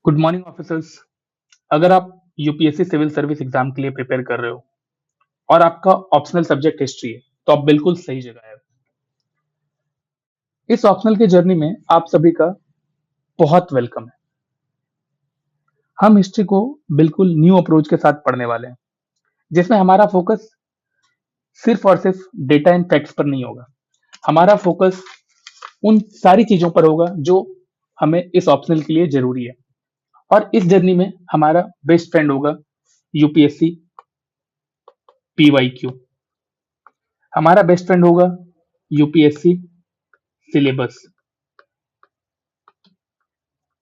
Good morning officers. अगर आप UPSC civil service exam के लिए प्रिपेयर कर रहे हो और आपका ऑप्शनल सब्जेक्ट हिस्ट्री है तो आप बिल्कुल सही जगह है। इस ऑप्शनल की जर्नी में आप सभी का बहुत वेलकम है। हम हिस्ट्री को बिल्कुल न्यू अप्रोच के साथ पढ़ने वाले हैं, जिसमें हमारा फोकस सिर्फ और सिर्फ डेटा एंड फैक्ट्स पर नहीं होगा। हमारा फोकस उन सारी चीजों पर होगा जो हमें इस ऑप्शनल के लिए जरूरी है। और इस जर्नी में हमारा बेस्ट फ्रेंड होगा यूपीएससी पीवाईक्यू। हमारा बेस्ट फ्रेंड होगा यूपीएससी सिलेबस।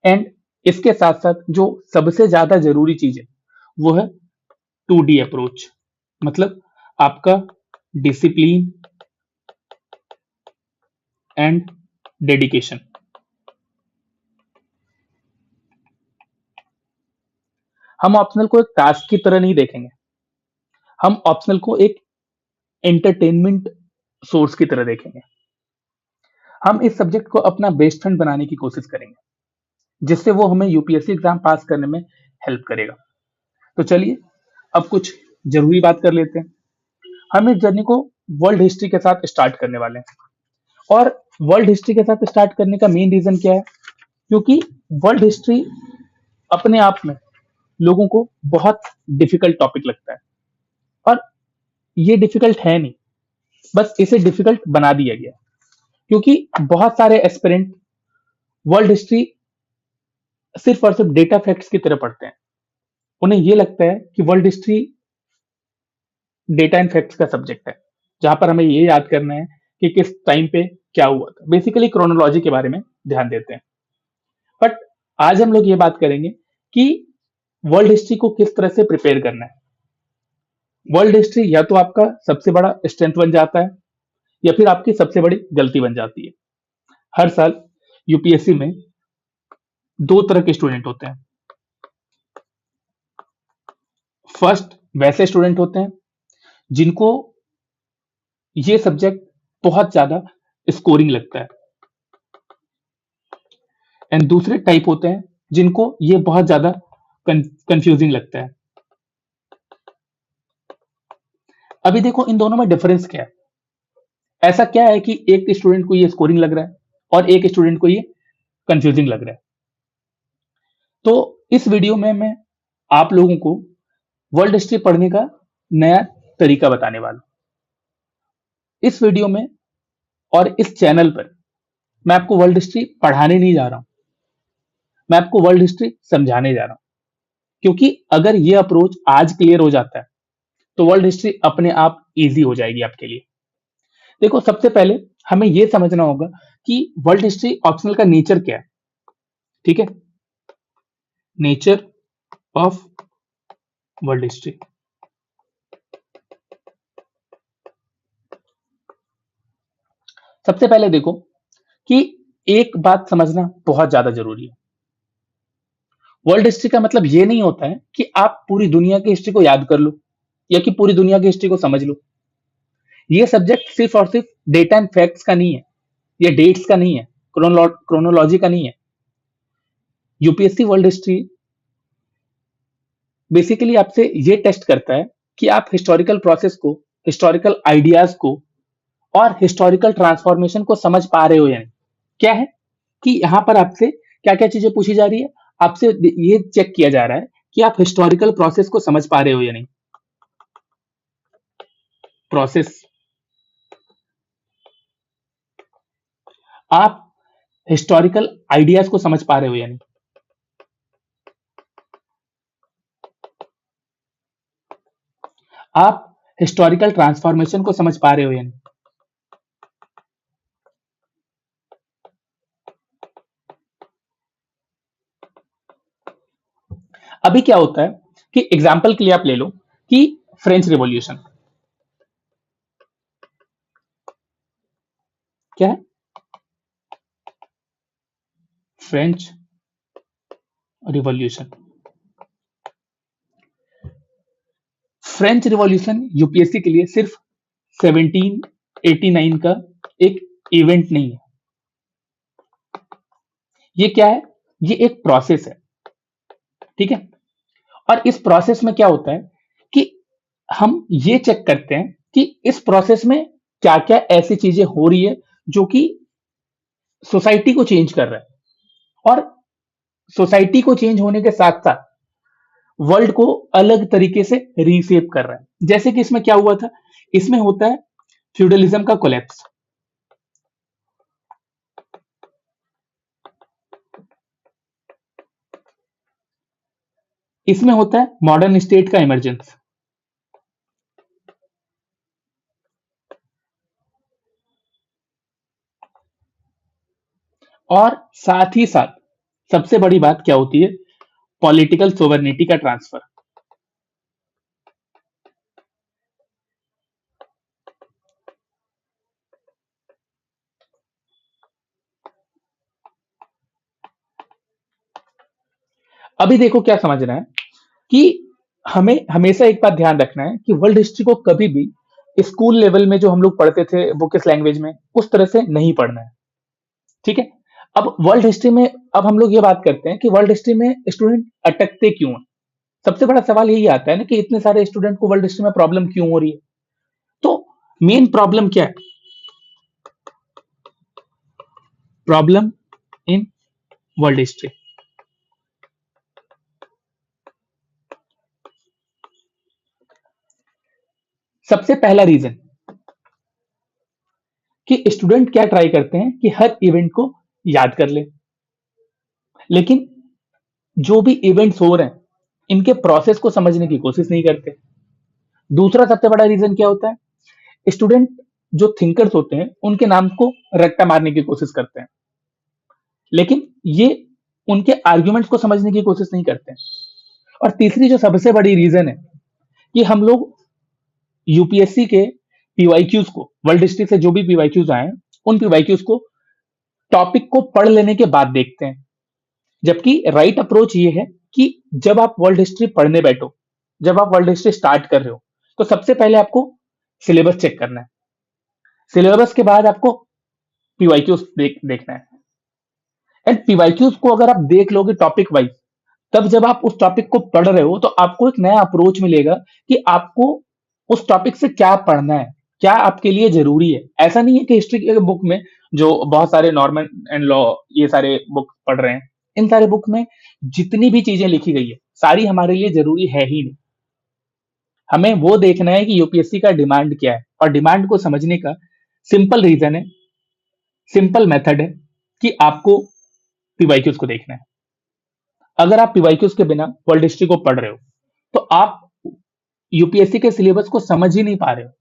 एंड इसके साथ साथ जो सबसे ज्यादा जरूरी चीज है वो है 2D अप्रोच, मतलब आपका डिसिप्लिन एंड डेडिकेशन। हम ऑप्शनल को एक टास्क की तरह नहीं देखेंगे, हम ऑप्शनल को एक एंटरटेनमेंट सोर्स की तरह देखेंगे। हम इस सब्जेक्ट को अपना बेस्ट फ्रेंड बनाने की कोशिश करेंगे, जिससे वो हमें यूपीएससी एग्जाम पास करने में हेल्प करेगा। तो चलिए अब कुछ जरूरी बात कर लेते हैं। हम इस जर्नी को वर्ल्ड हिस्ट्री के साथ स्टार्ट करने वाले हैं। और वर्ल्ड हिस्ट्री के साथ स्टार्ट करने का मेन रीजन क्या है? क्योंकि वर्ल्ड हिस्ट्री अपने आप में लोगों को बहुत डिफिकल्ट टॉपिक लगता है, और ये डिफिकल्ट है नहीं, बस इसे डिफिकल्ट बना दिया गया। क्योंकि बहुत सारे एस्पिरेंट वर्ल्ड हिस्ट्री सिर्फ और सिर्फ डेटा फैक्ट्स की तरह पढ़ते हैं। उन्हें ये लगता है कि world history data and facts का सब्जेक्ट है, जहां पर हमें ये याद करना है कि किस टाइम पे क्या हुआ था। बेसिकली क्रोनोलॉजी के बारे में ध्यान देते हैं। बट आज हम लोग ये बात करेंगे कि वर्ल्ड हिस्ट्री को किस तरह से प्रिपेयर करना है। वर्ल्ड हिस्ट्री या तो आपका सबसे बड़ा स्ट्रेंथ बन जाता है या फिर आपकी सबसे बड़ी गलती बन जाती है। हर साल यूपीएससी में दो तरह के स्टूडेंट होते हैं। फर्स्ट वैसे स्टूडेंट होते हैं जिनको ये सब्जेक्ट बहुत ज्यादा स्कोरिंग लगता है, एंड दूसरे टाइप होते हैं जिनको ये बहुत ज्यादा कंफ्यूजिंग लगता है। अभी देखो इन दोनों में डिफरेंस क्या है। ऐसा क्या है कि एक स्टूडेंट को ये स्कोरिंग लग रहा है और एक स्टूडेंट को ये कंफ्यूजिंग लग रहा है। तो इस वीडियो में मैं आप लोगों को वर्ल्ड हिस्ट्री पढ़ने का नया तरीका बताने वाला हूं। इस वीडियो में और इस चैनल पर मैं आपको वर्ल्ड हिस्ट्री पढ़ाने नहीं जा रहा हूं, मैं आपको वर्ल्ड हिस्ट्री समझाने जा रहा हूं। क्योंकि अगर ये अप्रोच आज क्लियर हो जाता है तो वर्ल्ड हिस्ट्री अपने आप इजी हो जाएगी आपके लिए। देखो सबसे पहले हमें यह समझना होगा कि वर्ल्ड हिस्ट्री ऑप्शनल का नेचर क्या है। ठीक है, नेचर ऑफ वर्ल्ड हिस्ट्री। सबसे पहले देखो कि एक बात समझना बहुत ज्यादा जरूरी है। वर्ल्ड हिस्ट्री का मतलब ये नहीं होता है कि आप पूरी दुनिया की हिस्ट्री को याद कर लो या कि पूरी दुनिया की हिस्ट्री को समझ लो। ये सब्जेक्ट सिर्फ और सिर्फ डेटा एंड फैक्ट्स का नहीं है, ये डेट्स का नहीं है, क्रोनोलॉजी का नहीं है। यूपीएससी वर्ल्ड हिस्ट्री बेसिकली आपसे ये टेस्ट करता है कि आप हिस्टोरिकल प्रोसेस को, हिस्टोरिकल आइडियाज को और हिस्टोरिकल ट्रांसफॉर्मेशन को समझ पा रहे हो या नहीं। क्या है कि यहां पर आपसे क्या क्या चीजें पूछी जा रही है, आपसे ये चेक किया जा रहा है कि आप हिस्टोरिकल प्रोसेस को समझ पा रहे हो या नहीं। प्रोसेस, आप हिस्टोरिकल आइडियाज को समझ पा रहे हो या नहीं। आप हिस्टोरिकल ट्रांसफॉर्मेशन को समझ पा रहे हो या नहीं। अभी क्या होता है कि एग्जाम्पल के लिए आप ले लो कि फ्रेंच रिवॉल्यूशन क्या है। French revolution, French revolution UPSC के लिए सिर्फ 1789 का एक इवेंट नहीं है। ये क्या है? ये एक प्रोसेस है। ठीक है। और इस प्रोसेस में क्या होता है कि हम ये चेक करते हैं कि इस प्रोसेस में क्या क्या ऐसी चीजें हो रही है जो कि सोसाइटी को चेंज कर रहा है, और सोसाइटी को चेंज होने के साथ साथ वर्ल्ड को अलग तरीके से रीसेप कर रहा है। जैसे कि इसमें क्या हुआ था, इसमें होता है फ्यूडलिज्म का कोलैप्स, इसमें होता है मॉडर्न स्टेट का इमरजेंस, और साथ ही साथ सबसे बड़ी बात क्या होती है, पॉलिटिकल सोवर्निटी का ट्रांसफर। अभी देखो क्या समझना है कि हमें हमेशा एक बात ध्यान रखना है कि वर्ल्ड हिस्ट्री को कभी भी स्कूल लेवल में जो हम लोग पढ़ते थे बुकिश लैंग्वेज में उस तरह से नहीं पढ़ना है, ठीक है। अब वर्ल्ड हिस्ट्री में, अब हम लोग ये बात करते हैं कि वर्ल्ड हिस्ट्री में स्टूडेंट अटकते क्यों हैं। सबसे बड़ा सवाल यही आता है ना कि इतने सारे स्टूडेंट को वर्ल्ड हिस्ट्री में प्रॉब्लम क्यों हो रही है। तो मेन प्रॉब्लम क्या है, प्रॉब्लम इन वर्ल्ड हिस्ट्री, सबसे पहला रीजन कि स्टूडेंट क्या ट्राई करते हैं कि हर इवेंट को याद कर ले, लेकिन जो भी इवेंट्स हो रहे हैं इनके प्रोसेस को समझने की कोशिश नहीं करते। दूसरा सबसे बड़ा रीजन क्या होता है, स्टूडेंट जो थिंकर्स होते हैं उनके नाम को रट्टा मारने की कोशिश करते हैं, लेकिन ये उनके आर्ग्यूमेंट्स को समझने की कोशिश नहीं करते हैं। और तीसरी जो सबसे बड़ी रीजन है कि हम लोग यूपीएससी के पीवाईक्यूज को, वर्ल्ड हिस्ट्री से जो भी पीवाईक्यूज आए उन पीवाईक्यूज को टॉपिक को पढ़ लेने के बाद देखते हैं, जबकि राइट अप्रोच ये है कि जब आप वर्ल्ड हिस्ट्री पढ़ने बैठो, जब आप वर्ल्ड हिस्ट्री स्टार्ट कर रहे हो, तो सबसे पहले आपको सिलेबस चेक करना है। सिलेबस के बाद आपको पीवाईक्यूज देखना है। एंड पीवाईक्यूज को अगर आप देख लोगे टॉपिक वाइज, तब जब आप उस टॉपिक को पढ़ रहे हो तो आपको एक नया अप्रोच मिलेगा कि आपको उस टॉपिक से क्या पढ़ना है, क्या आपके लिए जरूरी है। ऐसा नहीं है कि हिस्ट्री के बुक में जो बहुत सारे नॉर्मन एंड लॉ ये सारे बुक पढ़ रहे हैं, इन सारे बुक में जितनी भी चीजें लिखी गई है सारी हमारे लिए जरूरी है ही नहीं। हमें वो देखना है कि यूपीएससी का डिमांड क्या है, और डिमांड को समझने का सिंपल रीजन है, सिंपल मेथड है कि आपको पीवाईक्यूज को देखना है। अगर आप पीवाईक्यूज के बिना वर्ल्ड हिस्ट्री को पढ़ रहे हो तो आप यूपीएससी के सिलेबस को समझ ही नहीं पा रहे हो।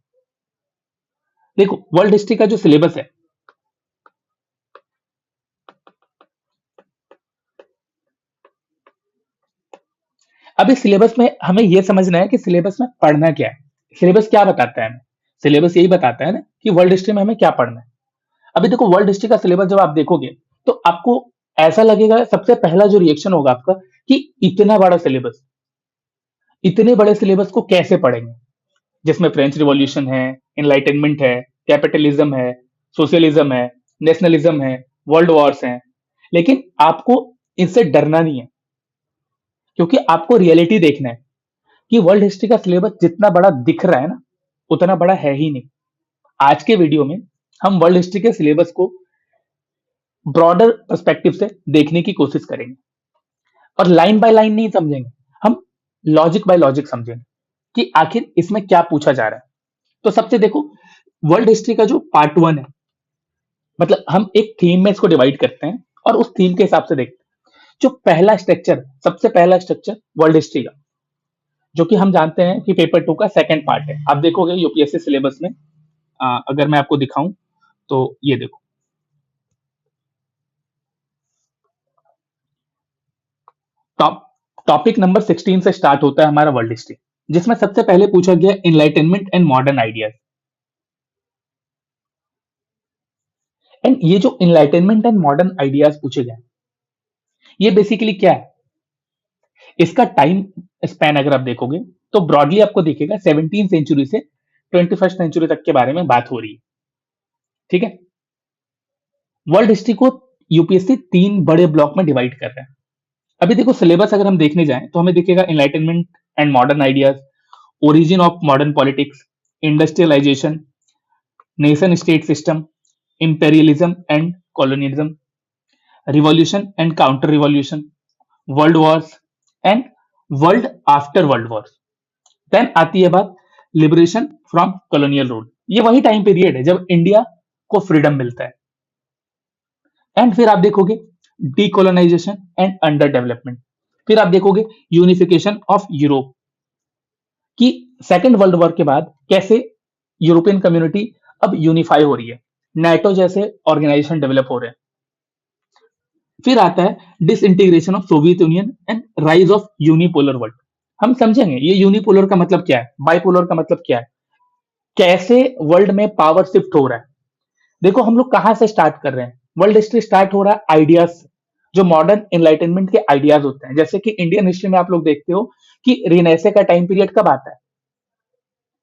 देखो वर्ल्ड हिस्ट्री का जो सिलेबस है, अब इस सिलेबस में हमें यह समझना है कि सिलेबस में पढ़ना क्या है। सिलेबस क्या बताता है हमें, सिलेबस यही बताता है ना कि वर्ल्ड हिस्ट्री में हमें क्या पढ़ना है। अभी देखो वर्ल्ड हिस्ट्री का सिलेबस जब आप देखोगे तो आपको ऐसा लगेगा, सबसे पहला जो रिएक्शन होगा आपका कि इतना बड़ा सिलेबस, इतने बड़े सिलेबस को कैसे पढ़ेंगे, जिसमें फ्रेंच रिवॉल्यूशन है, इनलाइटनमेंट है, कैपिटलिज्म है, सोशलिज्म है, नेशनलिज्म है, वर्ल्ड वॉर्स हैं। लेकिन आपको इनसे डरना नहीं है, क्योंकि आपको रियलिटी देखना है कि वर्ल्ड हिस्ट्री का सिलेबस जितना बड़ा दिख रहा है ना उतना बड़ा है ही नहीं। आज के वीडियो में हम वर्ल्ड हिस्ट्री के सिलेबस को ब्रॉडर पर्सपेक्टिव से देखने की कोशिश करेंगे, और लाइन बाय लाइन नहीं समझेंगे, हम लॉजिक बाय लॉजिक समझेंगे कि आखिर इसमें क्या पूछा जा रहा है। तो सबसे देखो वर्ल्ड हिस्ट्री का जो पार्ट वन है, मतलब हम एक थीम में इसको डिवाइड करते हैं और उस थीम के हिसाब से देखते हैं। जो पहला स्ट्रक्चर, सबसे पहला स्ट्रक्चर वर्ल्ड हिस्ट्री का, जो कि हम जानते हैं कि पेपर टू का सेकंड पार्ट है। आप देखोगे यूपीएससी सिलेबस में, अगर मैं आपको दिखाऊं तो ये देखो, टॉप टॉपिक नंबर 16 से स्टार्ट होता है हमारा वर्ल्ड हिस्ट्री, जिसमें सबसे पहले पूछा गया enlightenment and modern ideas. And ये जो इनलाइटनमेंट एंड मॉडर्न आइडियाज पूछे गए, ये बेसिकली क्या है, इसका टाइम स्पैन अगर आप देखोगे तो ब्रॉडली आपको दिखेगा 17 सेंचुरी से 21st सेंचुरी तक के बारे में बात हो रही है, ठीक है। वर्ल्ड हिस्ट्री को यूपीएससी तीन बड़े ब्लॉक में डिवाइड कर रहे हैं। अभी देखो सिलेबस अगर हम देखने जाएं तो हमें दिखेगा enlightenment and modern ideas, origin of modern politics, industrialization, nation state system, imperialism and colonialism, revolution and counter revolution, world wars and world after world wars. Then आती है बात लिबरेशन फ्रॉम कॉलोनियल रूल। ये वही time period है जब India को freedom मिलता है। एंड फिर आप देखोगे डीकोलोनाइजेशन एंड अंडर डेवलपमेंट। फिर आप देखोगे यूनिफिकेशन ऑफ यूरोप, कि सेकेंड वर्ल्ड वॉर के बाद कैसे यूरोपियन कम्युनिटी अब यूनिफाई हो रही है, नाटो जैसे ऑर्गेनाइजेशन डेवलप हो रहे हैं। फिर आता है disintegration of Soviet union and rise of unipolar world. हम समझेंगे ये यूनिपोलर का मतलब क्या है, बाइपोलर का मतलब क्या है, कैसे वर्ल्ड में पावर शिफ्ट हो रहा है। देखो हम लोग कहां से स्टार्ट कर रहे हैं, वर्ल्ड हिस्ट्री स्टार्ट हो रहा है आइडियाज से, जो मॉडर्न एनलाइटनमेंट के आइडियाज होते हैं। जैसे कि इंडियन हिस्ट्री में आप लोग देखते हो कि रिनेसे का टाइम पीरियड कब आता है,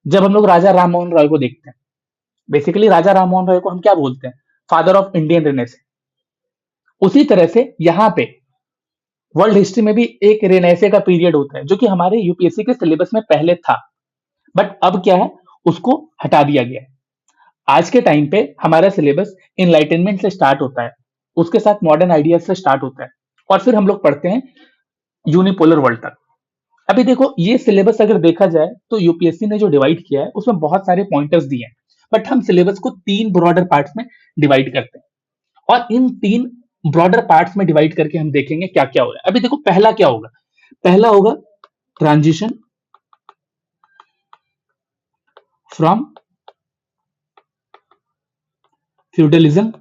जब हम लोग राजा राम मोहन रॉय को देखते हैं। बेसिकली राजा राम मोहन रॉय को हम क्या बोलते हैं, फादर ऑफ इंडियन रिनेसे। उसी तरह से यहाँ पे वर्ल्ड हिस्ट्री में भी एक रेनेसे का पीरियड होता है, जो कि हमारे यूपीएससी के सिलेबस में पहले था, बट अब क्या है, उसको हटा दिया गया है। आज के टाइम पे हमारा सिलेबस इनलाइटनमेंट से स्टार्ट होता है, उसके साथ मॉडर्न आइडियाज से स्टार्ट होता है, और फिर हम लोग पढ़ते हैं यूनिपोलर वर्ल्ड तक। अभी देखो ये सिलेबस अगर देखा जाए तो यूपीएससी ने जो डिवाइड किया है उसमें बहुत सारे पॉइंटर्स दिए हैं, बट हम सिलेबस को 3 ब्रॉडर पार्ट्स में डिवाइड करते हैं, और इन 3 ब्रॉडर पार्ट्स में डिवाइड करके हम देखेंगे क्या क्या हो रहा है। अभी देखो पहला क्या होगा, पहला होगा transition from feudalism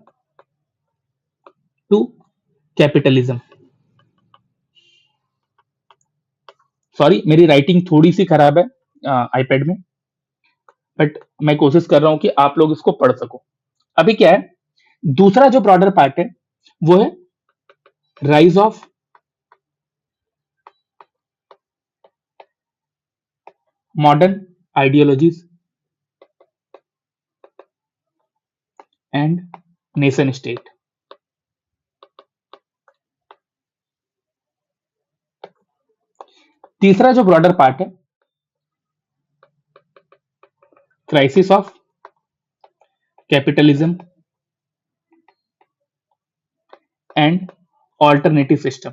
to capitalism. Sorry मेरी राइटिंग थोड़ी सी खराब है आईपैड में, बट मैं कोशिश कर रहा हूं कि आप लोग इसको पढ़ सको। अभी क्या है, दूसरा जो ब्रॉडर पार्ट है वो है rise of modern ideologies and nation state. तीसरा जो ब्रॉडर पार्ट है, crisis of capitalism and alternative system.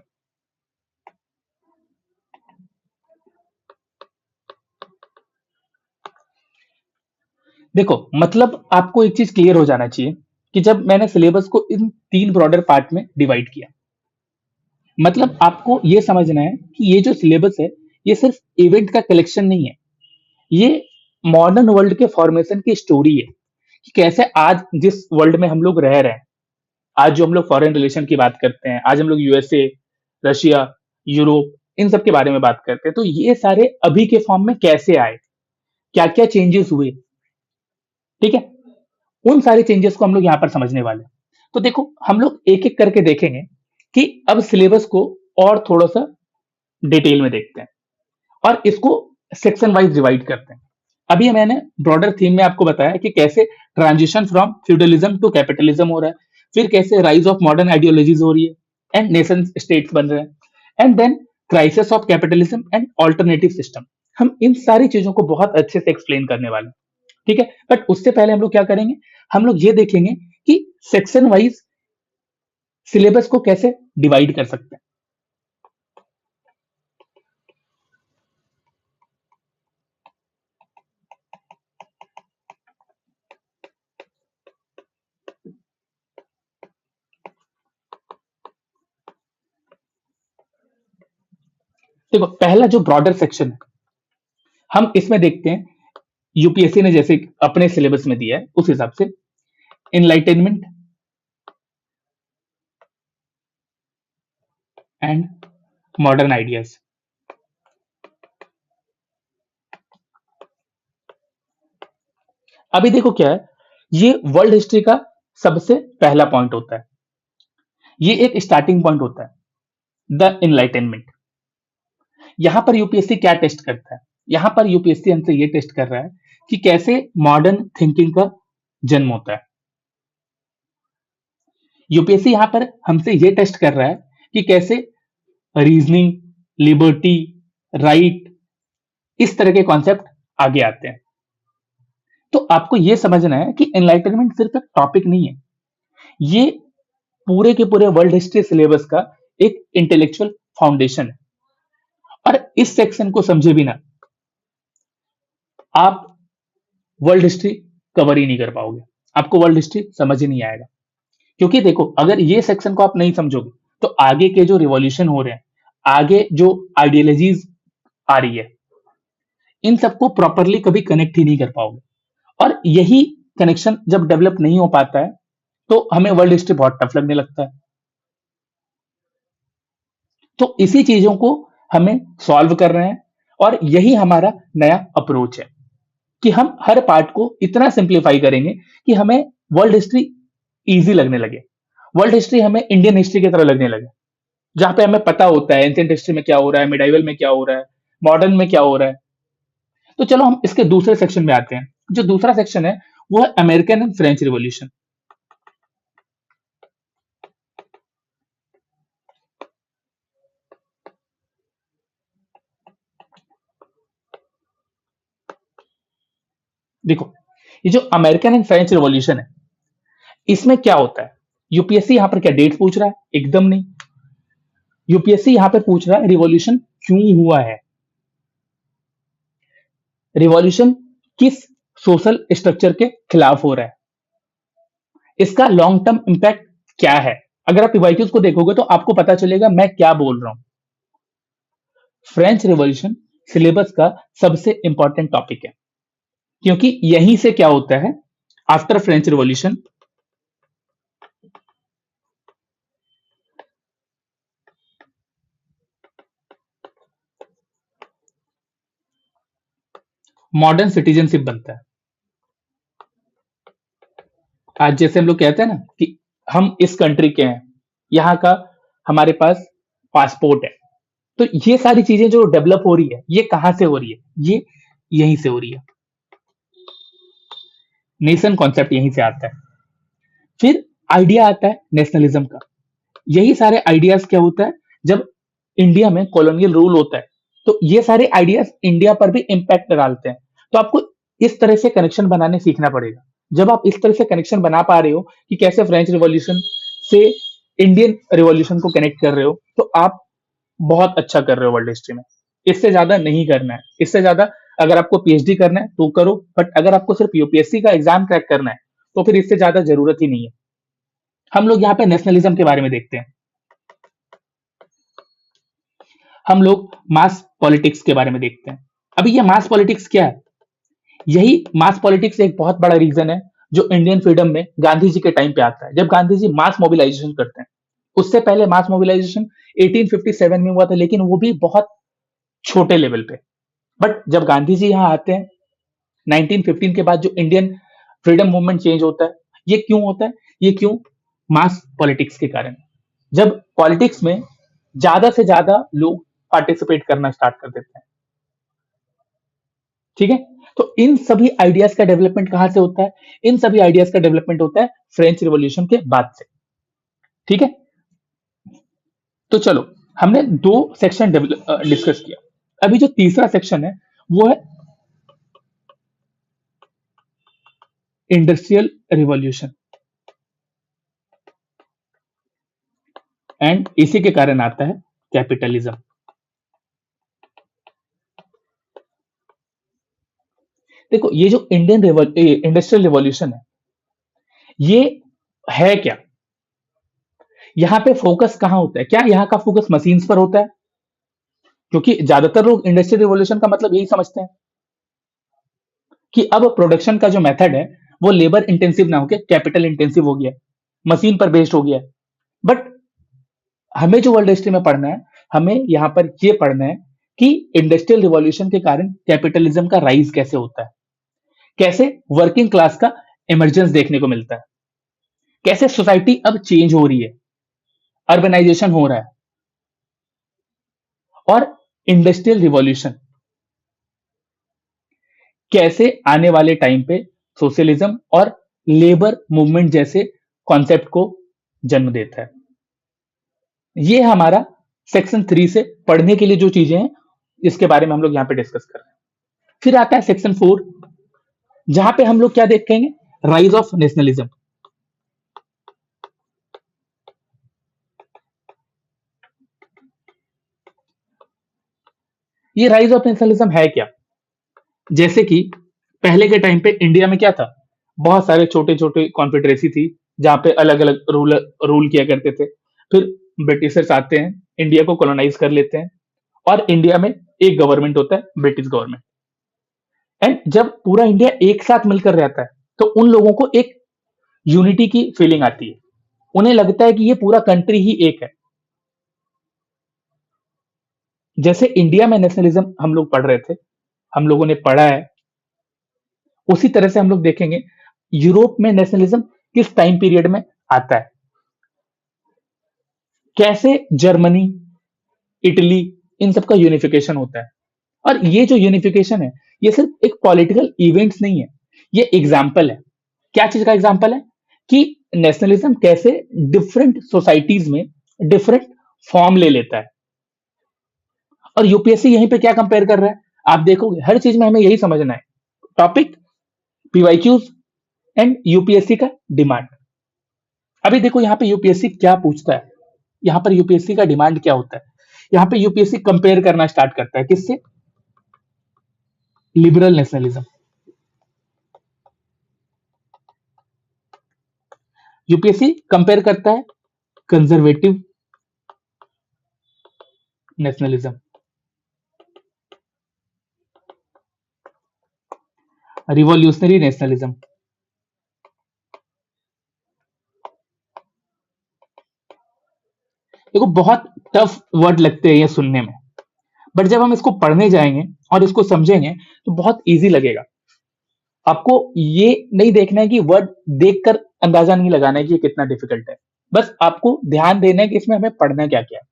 देखो मतलब आपको एक चीज क्लियर हो जाना चाहिए कि जब मैंने सिलेबस को इन 3 ब्रॉडर पार्ट में डिवाइड किया, मतलब आपको ये समझना है कि ये जो सिलेबस है ये सिर्फ इवेंट का कलेक्शन नहीं है, ये मॉडर्न वर्ल्ड के फॉर्मेशन की स्टोरी है, कि कैसे आज जिस वर्ल्ड में हम लोग रह रहे हैं, आज जो हम लोग फॉरेन रिलेशन की बात करते हैं, आज हम लोग यूएसए, रशिया, यूरोप, इन सब के बारे में बात करते हैं, तो ये सारे अभी के फॉर्म में कैसे आए, क्या क्या चेंजेस हुए, ठीक है, उन सारे चेंजेस को हम लोग यहाँ पर समझने वाले हैं। तो देखो हम लोग एक एक करके देखेंगे कि अब सिलेबस को और थोड़ा सा डिटेल में देखते हैं, और इसको सेक्शन वाइज डिवाइड करते हैं। अभी मैंने ब्रॉडर थीम में आपको बताया कि कैसे transition from feudalism to capitalism हो रहा है, फिर कैसे राइज ऑफ मॉडर्न आइडियोलॉजीज हो रही है एंड नेशन स्टेट्स बन रहे हैं, and then crisis of capitalism and alternative system. हम इन सारी चीजों को बहुत अच्छे से एक्सप्लेन करने वाले हैं, ठीक है। बट उससे पहले हम लोग क्या करेंगे, हम लोग ये देखेंगे कि सेक्शन वाइज सिलेबस को कैसे डिवाइड कर सकते हैं। देखो पहला जो ब्रॉडर सेक्शन है, हम इसमें देखते हैं यूपीएससी ने जैसे अपने सिलेबस में दिया है उस हिसाब से एनलाइटेनमेंट एंड मॉडर्न आइडियाज। अभी देखो क्या है, ये वर्ल्ड हिस्ट्री का सबसे पहला पॉइंट होता है, ये एक स्टार्टिंग पॉइंट होता है, द एनलाइटेनमेंट। यहां पर यूपीएससी क्या टेस्ट करता है, यहां पर यूपीएससी हमसे ये टेस्ट कर रहा है कि कैसे मॉडर्न थिंकिंग का जन्म होता है। यूपीएससी यहां पर हमसे ये टेस्ट कर रहा है कि कैसे रीजनिंग, लिबर्टी, राइट, इस तरह के कॉन्सेप्ट आगे आते हैं। तो आपको यह समझना है कि एनलाइटनमेंट सिर्फ एक टॉपिक नहीं है, ये पूरे के पूरे वर्ल्ड हिस्ट्री सिलेबस का एक इंटेलेक्चुअल फाउंडेशन है। और इस सेक्शन को समझे बिना आप वर्ल्ड हिस्ट्री कवर ही नहीं कर पाओगे, आपको वर्ल्ड हिस्ट्री समझ ही नहीं आएगा। क्योंकि देखो, अगर ये सेक्शन को आप नहीं समझोगे तो आगे के जो रिवॉल्यूशन हो रहे हैं, आगे जो आइडियोलॉजीज आ रही है, इन सबको प्रॉपरली कभी कनेक्ट ही नहीं कर पाओगे। और यही कनेक्शन जब डेवलप नहीं हो पाता है तो हमें वर्ल्ड हिस्ट्री बहुत टफ लगने लगता है। तो इसी चीजों को हमें सॉल्व कर रहे हैं, और यही हमारा नया अप्रोच है कि हम हर पार्ट को इतना सिंप्लीफाई करेंगे कि हमें वर्ल्ड हिस्ट्री इजी लगने लगे, वर्ल्ड हिस्ट्री हमें इंडियन हिस्ट्री की तरह लगने लगे, जहां पे हमें पता होता है एंशिएंट हिस्ट्री में क्या हो रहा है, मिडाइवल में क्या हो रहा है, मॉडर्न में क्या हो रहा है। तो चलो हम इसके दूसरे सेक्शन में आते हैं। जो दूसरा सेक्शन है वो है अमेरिकन एंड फ्रेंच रिवॉल्यूशन। देखो, ये जो अमेरिकन एंड फ्रेंच रिवॉल्यूशन है, इसमें क्या होता है, यूपीएससी यहां पर क्या डेट पूछ रहा है? एकदम नहीं। यूपीएससी यहां पर पूछ रहा है रिवॉल्यूशन क्यों हुआ है, रिवॉल्यूशन किस सोशल स्ट्रक्चर के खिलाफ हो रहा है, इसका लॉन्ग टर्म इंपैक्ट क्या है। अगर आप पीवाईक्यूज को देखोगे तो आपको पता चलेगा मैं क्या बोल रहा हूं। फ्रेंच रिवॉल्यूशन सिलेबस का सबसे इंपॉर्टेंट टॉपिक है, क्योंकि यहीं से क्या होता है, after French revolution modern citizenship बनता है। आज जैसे हम लोग कहते हैं ना कि हम इस कंट्री के हैं, यहाँ का हमारे पास पासपोर्ट है, तो ये सारी चीजें जो डेवलप हो रही है, ये कहां से हो रही है, ये यहीं से हो रही है। नेशन कॉन्सेप्ट यहीं से आता है। फिर आइडिया आता है नेशनलिज्म का। यही सारे आइडियाज क्या होता है, जब इंडिया में कॉलोनियल रूल होता है तो ये सारे आइडियाज इंडिया पर भी इंपैक्ट डालते हैं। तो आपको इस तरह से कनेक्शन बनाने सीखना पड़ेगा। जब आप इस तरह से कनेक्शन बना पा रहे हो कि कैसे फ्रेंच रिवॉल्यूशन से इंडियन रिवॉल्यूशन को कनेक्ट कर रहे हो, तो आप बहुत अच्छा कर रहे हो वर्ल्ड हिस्ट्री में। इससे ज्यादा नहीं करना है, इससे ज्यादा अगर आपको पीएचडी करना है तो करो, बट अगर आपको सिर्फ यूपीएससी का एग्जाम क्रैक करना है तो फिर इससे ज्यादा जरूरत ही नहीं है। हम लोग यहाँ पे नेशनलिज्म के बारे में देखते हैं, हम लोग मास पॉलिटिक्स के बारे में देखते हैं। अभी ये मास पॉलिटिक्स क्या है? यही मास पॉलिटिक्स एक बहुत बड़ा रीजन है जो इंडियन फ्रीडम में गांधी जी के टाइम पे आता है, जब गांधी जी मास मोबिलाइजेशन करते हैं। उससे पहले मास मोबिलाइजेशन 1857 में हुआ था, लेकिन वो भी बहुत छोटे लेवल पे। बट जब गांधी जी यहाँ आते हैं 1915 के बाद, जो इंडियन फ्रीडम मूवमेंट चेंज होता है, ये क्यों होता है? ये क्यों? मास पॉलिटिक्स के कारण। जब पॉलिटिक्स में ज्यादा से ज्यादा लोग पार्टिसिपेट करना स्टार्ट कर देते हैं, ठीक है। तो इन सभी आइडियाज का डेवलपमेंट कहां से होता है? इन सभी आइडियाज का डेवलपमेंट होता है फ्रेंच रिवॉल्यूशन के बाद से, ठीक है। तो चलो, हमने दो सेक्शन डिस्कस किया। अभी जो तीसरा सेक्शन है वो है इंडस्ट्रियल रिवॉल्यूशन, एंड इसी के कारण आता है कैपिटलिज्म। देखो, ये जो इंडियन इंडस्ट्रियल रिवॉल्यूशन है, ये है क्या? यहाँ पे फोकस कहाँ होता है? क्या यहाँ का फोकस मशीन्स पर होता है? क्योंकि ज्यादातर लोग इंडस्ट्रियल रिवॉल्यूशन का मतलब यही समझते हैं कि अब प्रोडक्शन का जो मेथड है वो लेबर इंटेंसिव ना होकर कैपिटल इंटेंसिव हो गया, मशीन पर बेस्ड हो गया। बट हमें जो वर्ल्ड हिस्ट्री में पढ़ना है, हमें यहाँ पर ये पढ़ना है कि इंडस्ट्रियल रिवॉल्यूशन के कारण कैपिटलिज्म का राइज कैसे होता है, कैसे वर्किंग क्लास का इमरजेंस देखने को मिलता है, कैसे सोसाइटी अब चेंज हो रही है, अर्बनाइजेशन हो रहा है, और इंडस्ट्रियल रिवॉल्यूशन कैसे आने वाले टाइम पे सोशलिज्म और लेबर मूवमेंट जैसे कॉन्सेप्ट को जन्म देता है। ये हमारा सेक्शन 3 से पढ़ने के लिए जो चीजें हैं, इसके बारे में हम लोग यहाँ पे डिस्कस कर रहे हैं। फिर आता है सेक्शन 4, जहां पे हम लोग क्या देखेंगे, राइज ऑफ नेशनलिज्म। ये राइज ऑफ नेशनलिज्म है क्या? जैसे कि पहले के टाइम पे इंडिया में क्या था, बहुत सारे छोटे छोटे कॉन्फेडरेसी थी, जहां पे अलग अलग रूल रूल किया करते थे। फिर ब्रिटिशर्स आते हैं, इंडिया को कॉलोनाइज कर लेते हैं, और इंडिया में एक गवर्नमेंट होता है, ब्रिटिश गवर्नमेंट। एंड जब पूरा इंडिया एक साथ मिलकर रहता है, तो उन लोगों को एक यूनिटी की फीलिंग आती है। उन्हें लगता है कि ये पूरा कंट्री ही एक है। जैसे इंडिया में नेशनलिज्म हम लोग पढ़ रहे थे, हम लोगों ने पढ़ा है, उसी तरह से हम लोग देखेंगे यूरोप में नेशनलिज्म किस टाइम पीरियड में आता है, कैसे जर्मनी, इटली, इन सब का यूनिफिकेशन होता है। और ये जो यूनिफिकेशन है, ये सिर्फ एक पॉलिटिकल इवेंट्स नहीं है, ये एग्जाम्पल है। क्या चीज का एग्जाम्पल है? कि नेशनलिज्म कैसे डिफरेंट सोसाइटीज में डिफरेंट फॉर्म ले लेता है। और यूपीएससी यहीं पे क्या कंपेयर कर रहा है, आप देखोगे हर चीज में हमें यही समझना है, टॉपिक, पीवाईक्यूज एंड यूपीएससी का डिमांड। अभी देखो यहाँ पे यूपीएससी क्या पूछता है, यहाँ पर यूपीएससी का डिमांड क्या होता है। यहाँ पे यूपीएससी कंपेयर करना स्टार्ट करता है, किससे? Liberal nationalism. यूपीएससी कंपेयर करता है कंजर्वेटिव नेशनलिज्म, रिवॉल्यूशनरी नेशनलिज्म। देखो बहुत टफ वर्ड लगते हैं ये सुनने में, बट जब हम इसको पढ़ने जाएंगे और इसको समझेंगे तो बहुत इजी लगेगा। आपको ये नहीं देखना है कि वर्ड देखकर अंदाजा नहीं लगाना है कि ये कितना डिफिकल्ट है, बस आपको ध्यान देना है कि इसमें हमें पढ़ना क्या क्या है।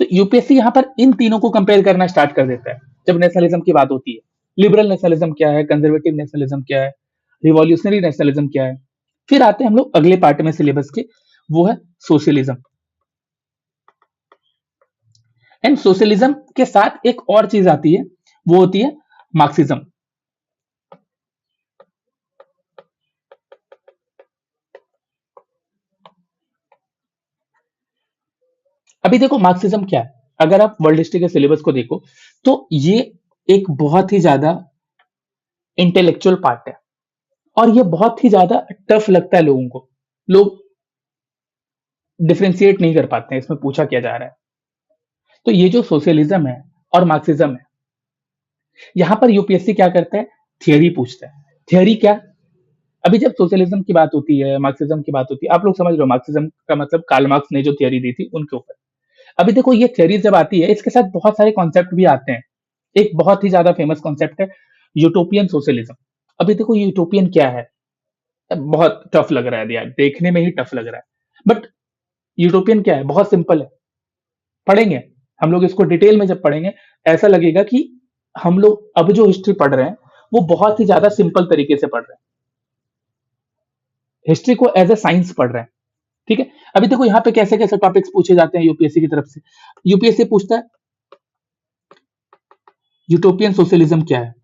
तो यूपीएससी यहाँ पर इन तीनों को कंपेयर करना स्टार्ट कर देता है जब नेशनलिज्म की बात होती है। लिबरल नेशनलिज्म क्या है, कंजर्वेटिव नेशनलिज्म क्या है, रिवॉल्यूशनरी नेशनलिज्म क्या है। फिर आते हैं हम लोग अगले पार्ट में सिलेबस के, वो है सोशलिज्म। एंड सोशलिज्म के साथ एक और चीज आती है, वो होती है मार्क्सिज्म। अभी देखो मार्क्सिज्म क्या है, अगर आप वर्ल्ड हिस्ट्री के सिलेबस को देखो तो ये एक बहुत ही ज्यादा इंटेलेक्चुअल पार्ट है, और ये बहुत ही ज्यादा टफ लगता है लोगों को। लोग डिफरेंशिएट नहीं कर पाते हैं इसमें पूछा क्या जा रहा है। तो ये जो सोशलिज्म है और मार्क्सिज्म है, यहां पर यूपीएससी क्या करता है, थियरी पूछता है। थियरी क्या? अभी जब सोशलिज्म की बात होती है, मार्क्सिज्म की बात होती है, आप लोग समझ लो मार्क्सिज्म का मतलब कार्ल मार्क्स ने जो थियरी दी थी उनके ऊपर। अभी देखो ये थियरी जब आती है, इसके साथ बहुत सारे कॉन्सेप्ट भी आते हैं। एक बहुत ही ज्यादा फेमस कॉन्सेप्ट है यूटोपियन सोशलिज्म। अभी देखो यूटोपियन क्या है, बहुत टफ लग रहा है यार, देखने में ही टफ लग रहा है, बट यूटोपियन क्या है, बहुत सिंपल है। पढ़ेंगे हम लोग इसको डिटेल में, जब पढ़ेंगे ऐसा लगेगा कि हम लोग अब जो हिस्ट्री पढ़ रहे हैं वो बहुत ही ज्यादा सिंपल तरीके से पढ़ रहे हैं, हिस्ट्री को एज ए साइंस पढ़ रहे हैं। ठीक है, अभी देखो यहाँ पे कैसे कैसे टॉपिक्स पूछे जाते हैं यूपीएससी की तरफ से। यूपीएससी पूछता है यूटोपियन सोशलिज्म क्या है,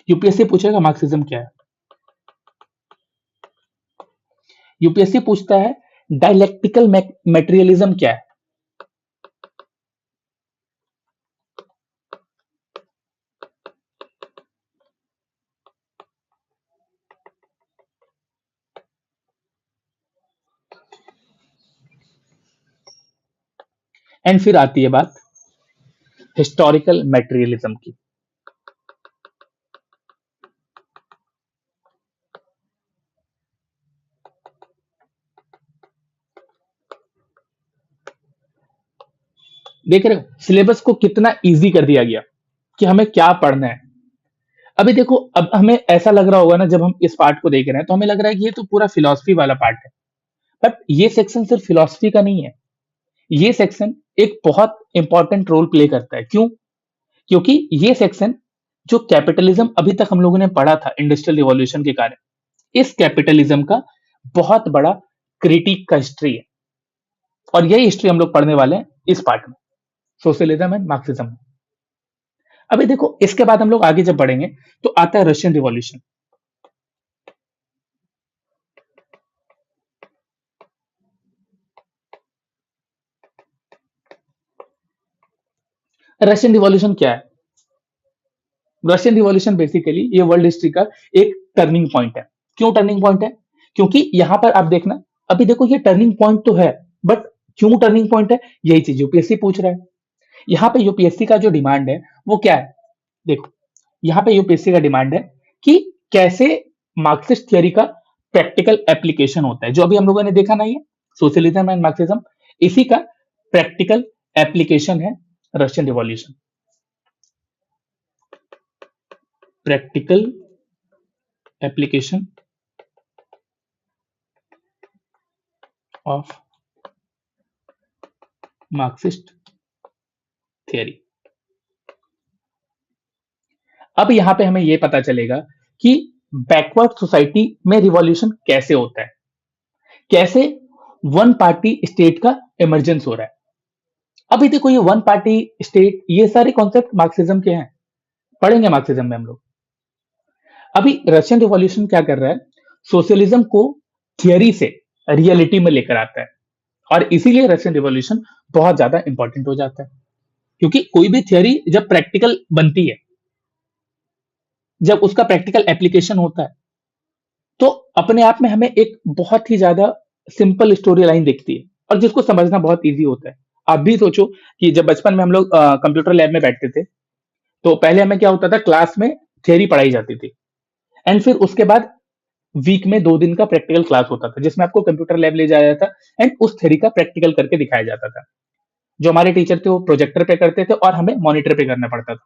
यूपीएससी पूछेगा मार्क्सिज्म क्या है, यूपीएससी पूछता है डायलेक्टिकल मेटेरियलिज्म क्या है, एंड फिर आती है बात हिस्टोरिकल मेटेरियलिज्म की। देख रहे हो सिलेबस को कितना इजी कर दिया गया कि हमें क्या पढ़ना है। अभी देखो अब हमें ऐसा लग रहा होगा ना, जब हम इस पार्ट को देख रहे हैं तो हमें लग रहा है कि ये तो पूरा फिलॉसफी वाला पार्ट है, बट ये सेक्शन सिर्फ फिलॉसफी का नहीं है। ये सेक्शन एक बहुत इंपॉर्टेंट रोल प्ले करता है। क्यों? क्योंकि ये सेक्शन जो कैपिटलिज्म अभी तक हम लोगों ने पढ़ा था इंडस्ट्रियल रिवॉल्यूशन के कारण, इस कैपिटलिज्म का बहुत बड़ा क्रिटिक का हिस्ट्री है, और यही हिस्ट्री हम लोग पढ़ने वाले हैं इस पार्ट में, सोशलिज्म एंड मार्क्सिज्म। अभी देखो, इसके बाद हम लोग आगे जब बढ़ेंगे तो आता है रशियन रिवॉल्यूशन। रशियन रिवॉल्यूशन क्या है? रशियन रिवॉल्यूशन बेसिकली ये वर्ल्ड हिस्ट्री का एक टर्निंग पॉइंट है। क्यों टर्निंग पॉइंट है? क्योंकि यहां पर आप देखना, अभी देखो ये टर्निंग पॉइंट तो है, बट क्यों टर्निंग पॉइंट है, यही चीज यूपीएससी पूछ रहा है। यहाँ पे यूपीएससी का जो डिमांड है वो क्या है? देखो, यहाँ पे यूपीएससी का डिमांड है कि कैसे मार्क्सिस्ट थियोरी का प्रैक्टिकल एप्लीकेशन होता है, जो अभी हम लोगों ने देखा नहीं है, सोशलिज्म एंड मार्क्सिज्म, इसी का प्रैक्टिकल एप्लीकेशन है Russian revolution. Practical application of Marxist theory. अब यहां पे हमें यह पता चलेगा कि बैकवर्ड सोसाइटी में रिवॉल्यूशन कैसे होता है, कैसे वन पार्टी स्टेट का इमरजेंस हो रहा है। अभी देखो, ये वन पार्टी स्टेट, ये सारे कॉन्सेप्ट मार्क्सिज्म के हैं, पढ़ेंगे मार्क्सिज्म में हम लोग। अभी रशियन रिवॉल्यूशन क्या कर रहा है, सोशलिज्म को थियरी से रियलिटी में लेकर आता है, और इसीलिए रशियन रिवॉल्यूशन बहुत ज्यादा इंपॉर्टेंट हो जाता है। क्योंकि कोई भी थियरी जब प्रैक्टिकल बनती है, जब उसका प्रैक्टिकल एप्लीकेशन होता है, तो अपने आप में हमें एक बहुत ही ज्यादा सिंपल स्टोरी लाइन दिखती है, और जिसको समझना बहुत इजी होता है। आप भी सोचो कि जब बचपन में हम लोग कंप्यूटर लैब में बैठते थे, तो पहले हमें क्या होता था, क्लास में थियरी पढ़ाई जाती थी, एंड फिर उसके बाद वीक में 2 दिन का प्रैक्टिकल क्लास होता था, जिसमें आपको कंप्यूटर लैब ले जाया जाता, एंड उस थ्योरी का प्रैक्टिकल करके दिखाया जाता था। जो हमारे टीचर थे वो प्रोजेक्टर पे करते थे, और हमें मॉनिटर पे करना पड़ता था।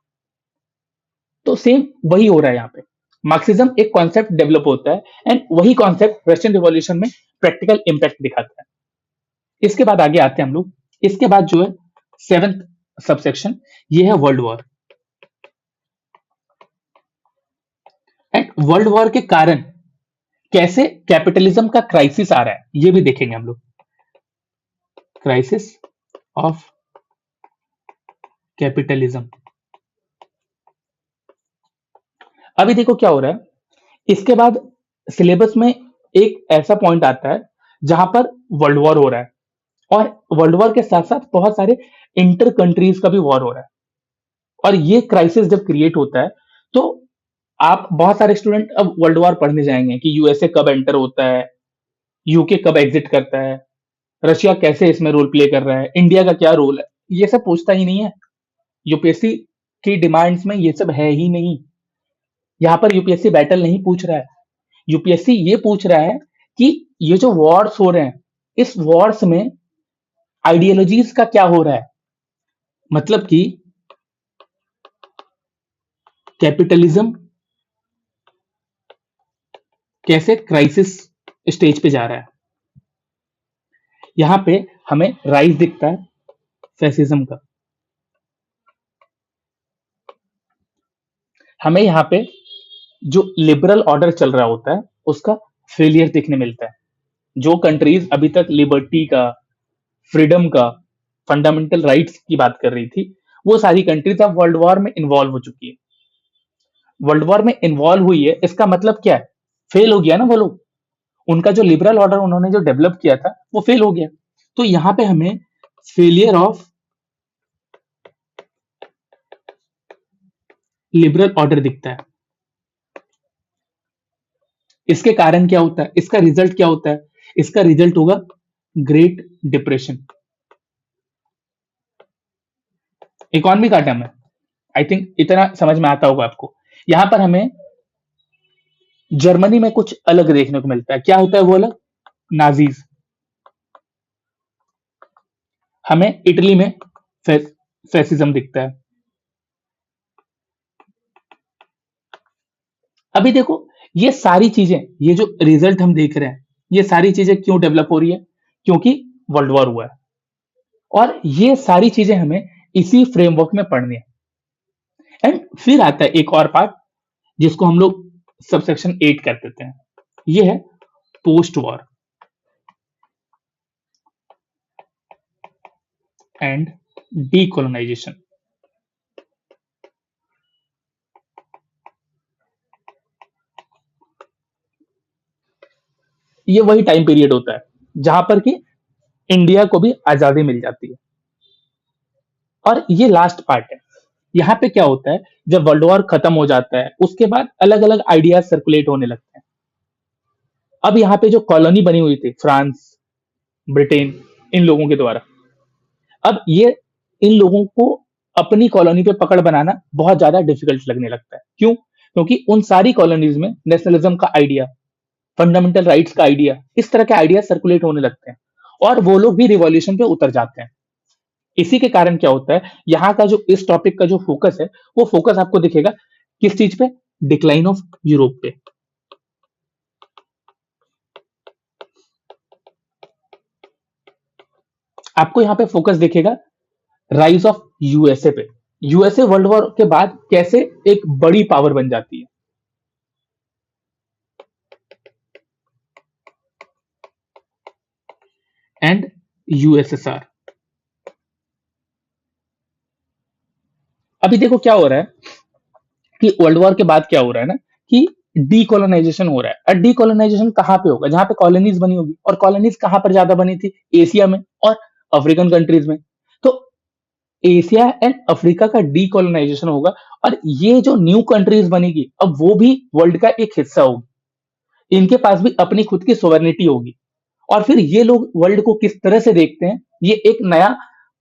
तो सेम वही हो रहा है यहाँ पे, मार्क्सिज्म एक कॉन्सेप्ट डेवलप होता है, एंड वही कॉन्सेप्ट रशियन रिवॉल्यूशन में प्रैक्टिकल इंपैक्ट दिखाता है। इसके बाद आगे आते हैं हम लोग। इसके बाद जो है 7th सबसेक्शन, ये है world war. And world war के कारण कैसे कैपिटलिज्म का क्राइसिस आ रहा है, ये भी देखेंगे हम लोग। Crisis of capitalism. अभी देखो क्या हो रहा है, इसके बाद सिलेबस में एक ऐसा पॉइंट आता है जहां पर वर्ल्ड वॉर हो रहा है, और वर्ल्ड वॉर के साथ साथ बहुत सारे इंटर कंट्रीज का भी वॉर हो रहा है। और ये क्राइसिस जब क्रिएट होता है, तो आप बहुत सारे स्टूडेंट अब वर्ल्ड वॉर पढ़ने जाएंगे कि यूएसए कब एंटर होता है, यूके कब एग्जिट करता है, रशिया कैसे इसमें रोल प्ले कर रहा है, इंडिया का क्या रोल है। ये सब पूछता ही नहीं है, यूपीएससी की डिमांड्स में ये सब है ही नहीं। यहाँ पर यूपीएससी बैटल नहीं पूछ रहा है, यूपीएससी ये पूछ रहा है कि ये जो वॉर्स हो रहे हैं, इस वॉर्स में आइडियोलॉजीज का क्या हो रहा है। मतलब कि कैपिटलिज्म कैसे क्राइसिस स्टेज पे जा रहा है। यहां पे हमें राइज दिखता है फैसिज्म का, हमें यहाँ पे जो लिबरल ऑर्डर चल रहा होता है उसका फेलियर देखने मिलता है। जो कंट्रीज अभी तक लिबर्टी का, फ्रीडम का, फंडामेंटल राइट्स की बात कर रही थी, वो सारी कंट्रीज अब वर्ल्ड वॉर में इन्वॉल्व हो चुकी है। वर्ल्ड वॉर में इन्वॉल्व हुई है, इसका मतलब क्या है, फेल हो गया ना वो लोग, उनका जो लिबरल ऑर्डर उन्होंने जो डेवलप किया था वो फेल हो गया। तो यहां पे हमें फेलियर ऑफ लिबरल ऑर्डर दिखता है। इसके कारण क्या होता है, इसका रिजल्ट क्या होता है, इसका रिजल्ट होगा ग्रेट डिप्रेशन। इकोनॉमी का टर्म है, आई थिंक इतना समझ में आता होगा आपको। यहां पर हमें जर्मनी में कुछ अलग देखने को मिलता है। क्या होता है वो अलग, नाजीज। हमें इटली में फैसिज्म दिखता है। अभी देखो, ये सारी चीजें, ये जो रिजल्ट हम देख रहे हैं, ये सारी चीजें क्यों डेवलप हो रही है, क्योंकि वर्ल्ड वॉर हुआ है। और ये सारी चीजें हमें इसी फ्रेमवर्क में पढ़नी है। एंड फिर आता है एक और पार्ट जिसको हम लोग सबसेक्शन 8 कर देते हैं, ये है पोस्ट वॉर। And decolonisation. ये वही टाइम पीरियड होता है जहां पर कि इंडिया को भी आजादी मिल जाती है। और ये लास्ट पार्ट है। यहाँ पे क्या होता है, जब वर्ल्ड वॉर खत्म हो जाता है उसके बाद अलग अलग आइडियाज सर्कुलेट होने लगते हैं। अब यहाँ पे जो कॉलोनी बनी हुई थी फ्रांस, ब्रिटेन, इन लोगों के द्वारा, अब ये इन लोगों को अपनी कॉलोनी पे पकड़ बनाना बहुत ज्यादा डिफिकल्ट लगने लगता है। क्यों? क्योंकि उन सारी कॉलोनीज में नेशनलिज्म का आइडिया, फंडामेंटल राइट्स का आइडिया, इस तरह के आइडिया सर्कुलेट होने लगते हैं और वो लोग भी रिवॉल्यूशन पे उतर जाते हैं। इसी के कारण क्या होता है, यहाँ का जो इस टॉपिक का जो फोकस है, वो फोकस आपको दिखेगा किस चीज पे? डिक्लाइन ऑफ यूरोप पे। आपको यहाँ पे फोकस दिखेगा राइज ऑफ यूएसए पे। यूएसए वर्ल्ड वॉर के बाद कैसे एक बड़ी पावर बन जाती है। And USSR. अभी देखो क्या हो रहा है कि वर्ल्ड वॉर के बाद क्या हो रहा है ना, कि डीकोलोनाइजेशन हो रहा है। और डीकोलोनाइजेशन कहाँ पे होगा? जहां पे कॉलोनीज बनी होगी। और कॉलोनीज कहां पर ज्यादा बनी थी? एशिया में और अफ्रीकन कंट्रीज में। तो एशिया एंड अफ्रीका का डीकोलोनाइजेशन होगा। और ये जो न्यू कंट्रीज बनेगी, अब वो भी वर्ल्ड का एक हिस्सा होगी। इनके पास भी अपनी खुद की सोवरेनिटी होगी। और फिर ये लोग वर्ल्ड को किस तरह से देखते हैं, ये एक नया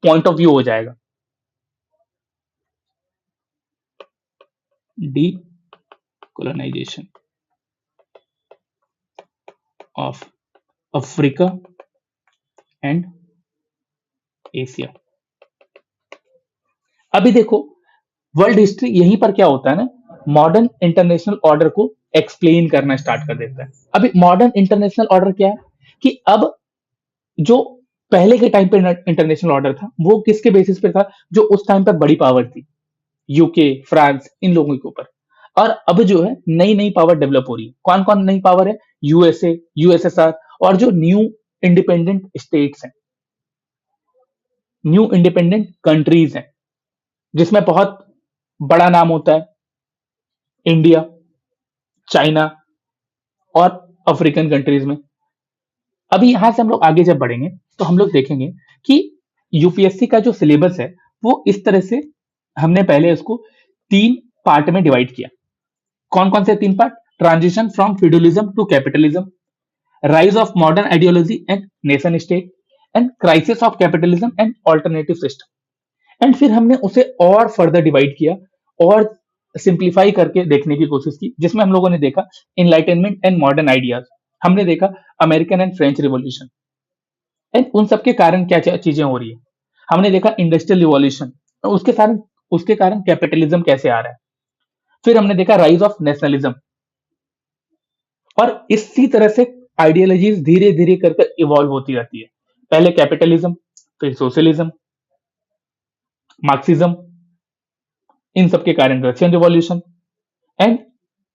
पॉइंट ऑफ व्यू हो जाएगा। Decolonisation of Africa and Asia. अभी देखो, वर्ल्ड हिस्ट्री यहीं पर क्या होता है ना, मॉडर्न इंटरनेशनल ऑर्डर को एक्सप्लेन करना स्टार्ट कर देता है। अभी मॉडर्न इंटरनेशनल ऑर्डर क्या है कि अब जो पहले के टाइम पे इंटरनेशनल ऑर्डर था, वो किसके बेसिस पे था? जो उस टाइम पर बड़ी पावर थी, यूके, फ्रांस, इन लोगों के ऊपर। और अब जो है नई नई पावर डेवलप हो रही है। कौन कौन नई पावर है? यूएसए, यूएसएसआर और जो न्यू इंडिपेंडेंट स्टेट्स हैं, न्यू इंडिपेंडेंट कंट्रीज हैं, जिसमें बहुत बड़ा नाम होता है इंडिया, चाइना और अफ्रीकन कंट्रीज में। अभी यहां से हम लोग आगे जब बढ़ेंगे तो हम लोग देखेंगे कि यूपीएससी का जो सिलेबस है, वो इस तरह से हमने पहले उसको 3 पार्ट में डिवाइड किया। कौन कौन से 3 part? Transition from feudalism to capitalism, rise of modern ideology and nation state, and crisis of capitalism and alternative system. And फिर हमने उसे और फर्दर डिवाइड किया और सिंप्लीफाई करके देखने की कोशिश की, जिसमें हम लोगों ने देखा इनलाइटनमेंट एंड मॉडर्न आइडियाज, हमने देखा American and French revolution and उन सब के कारण क्या क्या चीजें हो रही है, हमने देखा इंडस्ट्रियल रिवॉल्यूशन, उसके कारण कैपिटलिज्म कैसे आ रहा है, फिर हमने देखा राइज ऑफ नेशनलिज्म। और इसी तरह से आइडियोलॉजीज धीरे धीरे करके इवॉल्व होती रहती है। पहले कैपिटलिज्म, फिर सोशलिज्म, मार्क्सिज्म, इन सब के कारण रशियन रिवॉल्यूशन। एंड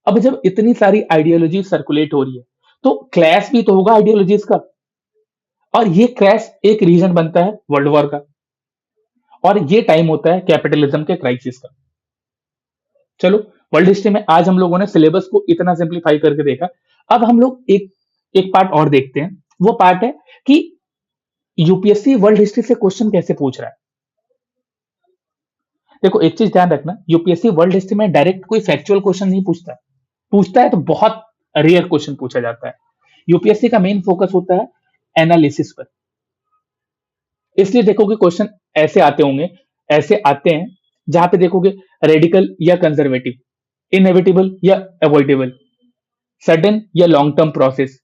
अब जब इतनी सारी आइडियोलॉजी सर्कुलेट हो रही है, तो क्लैश भी तो होगा आइडियोलॉजीज का। और ये क्रैश एक रीजन बनता है वर्ल्ड वॉर का। और ये टाइम होता है कैपिटलिज्म के क्राइसिस का। चलो, वर्ल्ड हिस्ट्री में आज हम लोगों ने सिलेबस को इतना सिंप्लीफाई करके देखा। अब हम लोग एक एक पार्ट और देखते हैं। वो पार्ट है कि यूपीएससी वर्ल्ड हिस्ट्री से क्वेश्चन कैसे पूछ रहा है। देखो, एक चीज ध्यान रखना, यूपीएससी वर्ल्ड हिस्ट्री में डायरेक्ट कोई फैक्चुअल क्वेश्चन नहीं पूछता है। पूछता है तो बहुत रेयर क्वेश्चन पूछा जाता है। यूपीएससी का मेन फोकस होता है एनालिसिस पर। इसलिए देखोगे क्वेश्चन ऐसे आते होंगे, ऐसे आते हैं जहां पे देखोगे रेडिकल या कंजर्वेटिव, इनएविटेबल या अवॉइडेबल, सडन या लॉन्ग टर्म प्रोसेस।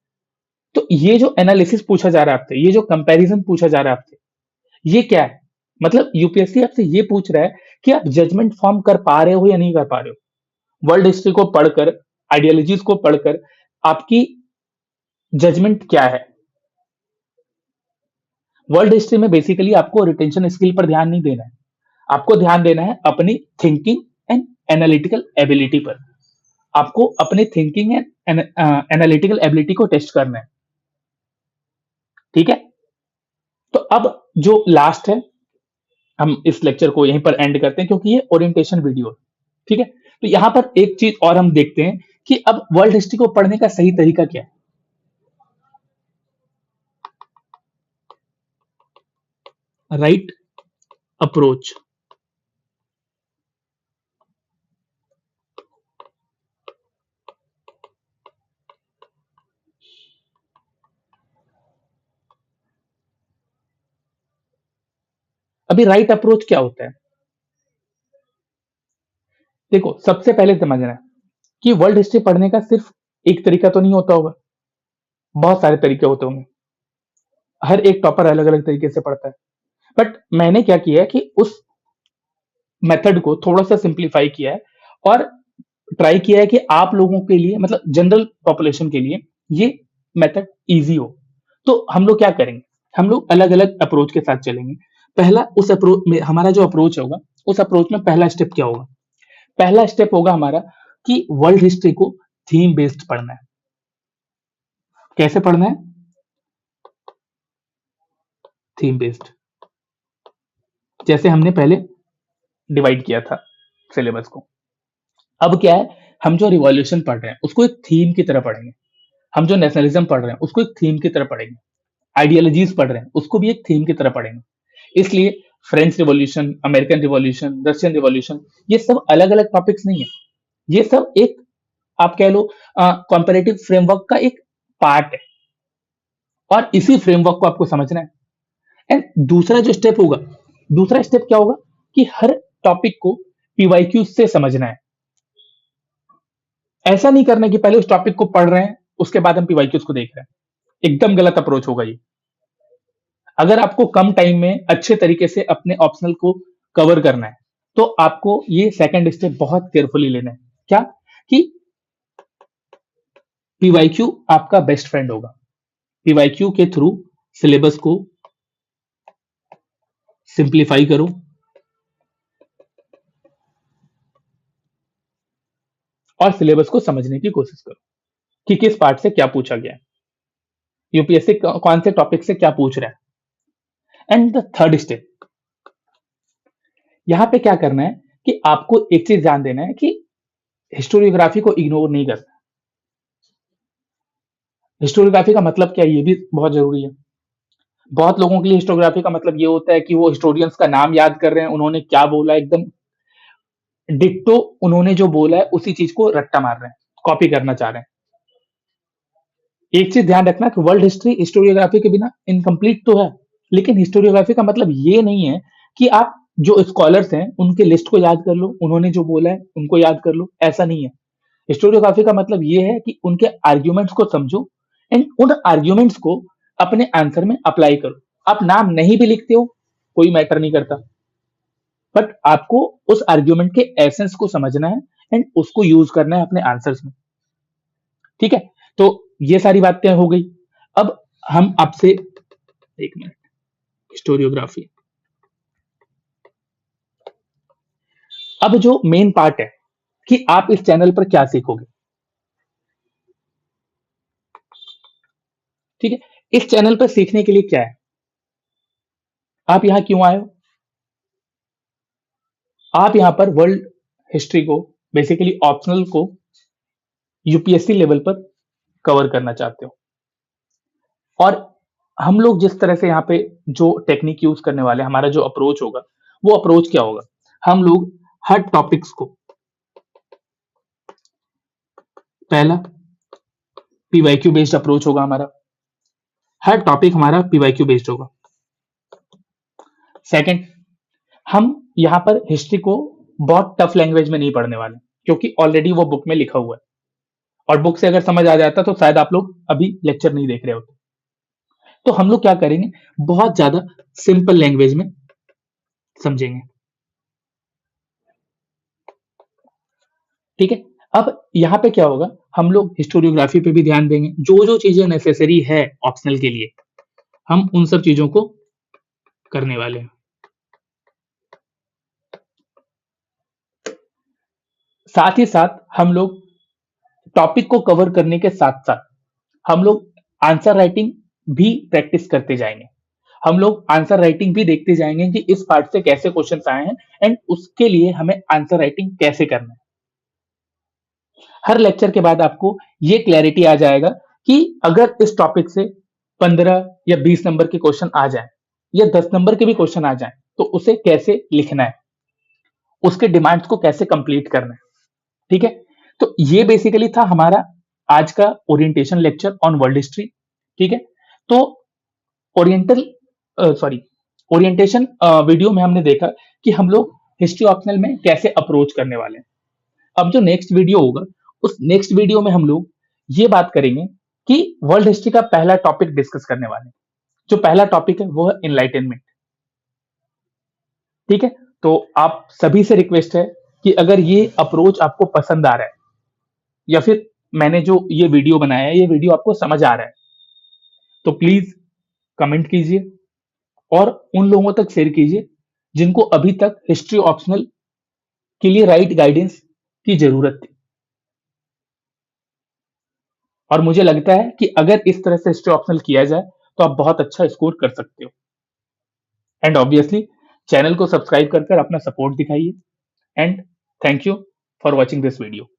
तो ये जो एनालिसिस पूछा जा रहा है आपसे, ये जो कंपैरिजन पूछा जा रहा है आपसे, ये क्या है? मतलब यूपीएससी आपसे ये पूछ रहा है कि आप जजमेंट फॉर्म कर पा रहे हो या नहीं कर पा रहे हो। वर्ल्ड हिस्ट्री को पढ़कर, आइडियोलॉजीज को पढ़कर आपकी जजमेंट क्या है। वर्ल्ड हिस्ट्री में बेसिकली आपको रिटेंशन स्किल पर ध्यान नहीं देना है। आपको ध्यान देना है अपनी थिंकिंग एंड एनालिटिकल एबिलिटी पर। आपको अपनी थिंकिंग एंड एनालिटिकल एबिलिटी को टेस्ट करना है। ठीक है? तो अब जो लास्ट है हम इस लेक्चर को यहीं पर एंड करते हैं क्योंकि ये ओरिएंटेशन वीडियो है। ठीक है, तो यहाँ पर एक चीज और हम देखते हैं कि अब वर्ल्ड हिस्ट्री को पढ़ने का सही तरीका क्या है। Right approach. अभी राइट अप्रोच क्या होता है? देखो, सबसे पहले समझना है कि वर्ल्ड हिस्ट्री पढ़ने का सिर्फ एक तरीका तो नहीं होता होगा, बहुत सारे तरीके होते होंगे। हर एक टॉपर अलग अलग तरीके से पढ़ता है। बट मैंने क्या किया है कि उस मेथड को थोड़ा सा सिंप्लीफाई किया है और ट्राई किया है कि आप लोगों के लिए, मतलब जनरल पॉपुलेशन के लिए, ये मेथड इजी हो। तो हम लोग क्या करेंगे, हम लोग अलग अलग अप्रोच के साथ चलेंगे। पहला, उस अप्रोच में हमारा जो अप्रोच होगा, उस अप्रोच में पहला स्टेप क्या होगा? पहला स्टेप होगा हमारा कि वर्ल्ड हिस्ट्री को थीम बेस्ड पढ़ना है। कैसे पढ़ना है? Theme based. जैसे हमने पहले डिवाइड किया था सिलेबस को। अब क्या है, हम जो रिवॉल्यूशन पढ़ रहे हैं उसको एक थीम की तरह पढ़ेंगे। हम जो नेशनलिज्म पढ़ रहे हैं उसको एक थीम की तरह पढ़ेंगे। आइडियोलॉजीज पढ़ रहे हैं उसको भी एक थीम की तरह पढ़ेंगे। इसलिए French revolution, American revolution, Russian revolution, ये सब अलग अलग टॉपिक्स नहीं है। ये सब एक, आप कह लो, कॉम्परेटिव फ्रेमवर्क का एक पार्ट है और इसी फ्रेमवर्क को आपको समझना है। एंड दूसरा जो स्टेप होगा, दूसरा स्टेप क्या होगा कि हर टॉपिक को पीवाईक्यू से समझना है। ऐसा नहीं करना कि पहले उस टॉपिक को पढ़ रहे हैं उसके बाद हम पीवाईक्यूज को देख रहे हैं। एकदम गलत अप्रोच होगा ये। अगर आपको कम टाइम में अच्छे तरीके से अपने ऑप्शनल को कवर करना है तो आपको ये सेकंड स्टेप बहुत केयरफुली लेना है। क्या? कि पीवाईक्यू आपका बेस्ट फ्रेंड होगा। पीवाईक्यू के थ्रू सिलेबस को सिंप्लीफाई करो और सिलेबस को समझने की कोशिश करो कि किस पार्ट से क्या पूछा गया है, यूपीएससी कौन से टॉपिक से क्या पूछ रहा है। एंड द थर्ड स्टेप, यहां पे क्या करना है कि आपको एक चीज ध्यान देना है कि हिस्टोरियोग्राफी को इग्नोर नहीं करना। हिस्टोरियोग्राफी का मतलब क्या है ये भी बहुत जरूरी है। बहुत लोगों के लिए हिस्टोग्राफी का मतलब ये होता है कि वो हिस्टोरियंस का नाम याद कर रहे हैं, उन्होंने क्या बोला एकदम डिट्टो उन्होंने जो बोला है उसी चीज को रट्टा मार रहे हैं, कॉपी करना चाह रहे हैं। एक चीज ध्यान रखना कि वर्ल्ड हिस्ट्री हिस्टोरियोग्राफी के बिना इनकम्प्लीट तो है, लेकिन हिस्टोरियोग्राफी का मतलब ये नहीं है कि आप जो स्कॉलर्स हैं उनके लिस्ट को याद कर लो, उन्होंने जो बोला है उनको याद कर लो, ऐसा नहीं है। हिस्टोरियोग्राफी का मतलब ये है कि उनके आर्ग्यूमेंट्स को समझो एंड उन आर्ग्यूमेंट्स को अपने आंसर में अप्लाई करो। आप नाम नहीं भी लिखते हो कोई मैटर नहीं करता, बट आपको उस आर्ग्यूमेंट के एसेंस को समझना है एंड उसको यूज करना है अपने आंसर्स में। ठीक है, तो ये सारी बातें हो गई। अब हम आपसे, एक मिनट, हिस्टोरियोग्राफी, अब जो मेन पार्ट है कि आप इस चैनल पर क्या सीखोगे। ठीक है, इस चैनल पर सीखने के लिए क्या है, आप यहां क्यों आए हो? आप यहां पर वर्ल्ड हिस्ट्री को, बेसिकली ऑप्शनल को यूपीएससी लेवल पर कवर करना चाहते हो। और हम लोग जिस तरह से यहाँ पे जो टेक्निक यूज करने वाले हैं, हमारा जो अप्रोच होगा, वो अप्रोच क्या होगा? हम लोग हर टॉपिक्स को, पहला पीवाईक्यू बेस्ड अप्रोच होगा हमारा, हर टॉपिक हमारा पीवाईक्यू बेस्ड होगा। सेकंड, हम यहाँ पर हिस्ट्री को बहुत टफ लैंग्वेज में नहीं पढ़ने वाले क्योंकि ऑलरेडी वो बुक में लिखा हुआ है और बुक से अगर समझ आ जाता तो शायद आप लोग अभी लेक्चर नहीं देख रहे होते। तो हम लोग क्या करेंगे, बहुत ज्यादा सिंपल लैंग्वेज में समझेंगे। ठीक है, अब यहाँ पे क्या होगा, हम लोग हिस्टोरियोग्राफी पे भी ध्यान देंगे, जो जो चीजें नेसेसरी है ऑप्शनल के लिए हम उन सब चीजों को करने वाले हैं। साथ ही साथ हम लोग टॉपिक को कवर करने के साथ साथ हम लोग आंसर राइटिंग भी प्रैक्टिस करते जाएंगे। हम लोग आंसर राइटिंग भी देखते जाएंगे कि इस पार्ट से कैसे क्वेश्चंस आए हैं एंड उसके लिए हमें आंसर राइटिंग कैसे करना है। हर लेक्चर के बाद आपको ये क्लैरिटी आ जाएगा कि अगर इस टॉपिक से 15 या 20 नंबर के क्वेश्चन आ जाए या 10 नंबर के भी क्वेश्चन आ जाए तो उसे कैसे लिखना है, उसके डिमांड्स को कैसे कंप्लीट करना है। ठीक है, तो ये बेसिकली था हमारा आज का orientation lecture on world history. ठीक है, तो ओरिएंटल सॉरी ओरिएंटेशन वीडियो में हमने देखा कि हम लोग हिस्ट्री ऑप्शनल में कैसे अप्रोच करने वाले हैं। अब जो नेक्स्ट वीडियो होगा उस नेक्स्ट वीडियो में हम लोग ये बात करेंगे कि वर्ल्ड हिस्ट्री का पहला टॉपिक डिस्कस करने वाले हैं। जो पहला टॉपिक है वो है इनलाइटनमेंट। ठीक है, तो आप सभी से रिक्वेस्ट है कि अगर ये अप्रोच आपको पसंद आ रहा है या फिर मैंने जो ये वीडियो बनाया है ये वीडियो आपको समझ आ रहा है तो प्लीज कमेंट कीजिए और उन लोगों तक शेयर कीजिए जिनको अभी तक हिस्ट्री ऑप्शनल के लिए राइट गाइडेंस की जरूरत थी। और मुझे लगता है कि अगर इस तरह से हिस्ट्री ऑप्शनल किया जाए तो आप बहुत अच्छा स्कोर कर सकते हो। एंड ऑब्वियसली चैनल को सब्सक्राइब कर अपना सपोर्ट दिखाइए and thank you for watching this video.